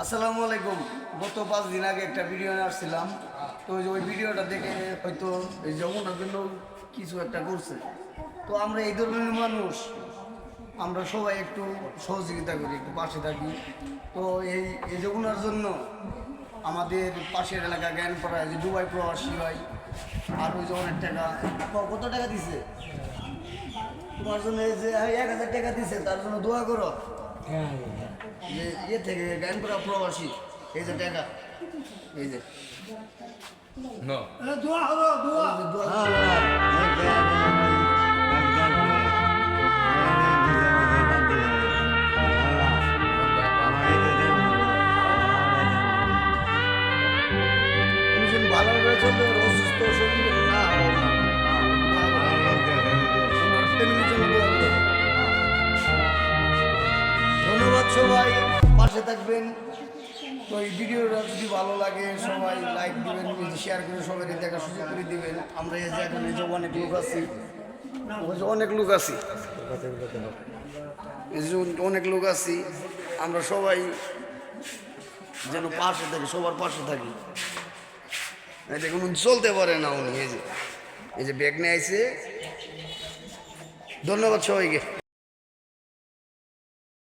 আসসালামু আলাইকুম। গত 5 দিন আগে একটা ভিডিও নিয়ে আসছিলাম। তো ওই ভিডিওটা দেখে হয়তো এই যমুনার জন্য কিছু একটা করছে। তো আমরা এই ধরনের মানুষ, আমরা সবাই একটু সহযোগিতা করি, একটু পাশে থাকি। তো এই যমুনার জন্য আমাদের পাশের এলাকা জ্ঞানপাড়ায় যে দুবাই প্রবাসী হয়, আর ওই যে অনেক টাকা, কত টাকা দিছে তোমার জন্য? এই যে 1000 টাকা দিছে, তার জন্য দোয়া করো। যে থেকে জ্ঞানপুরা প্রবাসী, এই যে টাকা, এই যে দোয়া হলো, দোয়া ভালোভাবে চলতে অসুস্থ শরীর না ফ্যামিলির জন্য দোয়া করো। ধন্যবাদ, সবাই পাশে থাকবেন। তো এই ভিডিওটা যদি ভালো লাগে সবাই লাইক দিবেন, শেয়ার করে সবাই দেখার সুযোগ করে দিবেন। আমরা এই যে এখন এই যে অনেক লোক আছি, অনেক লোক আছি, আমরা সবাই যেন পাশে থাকি, সবার পাশে থাকি। দেখুন চলতে পারে না উনি, এই যে ব্যাগ নিয়ে আইছে। ধন্যবাদ সবাইকে।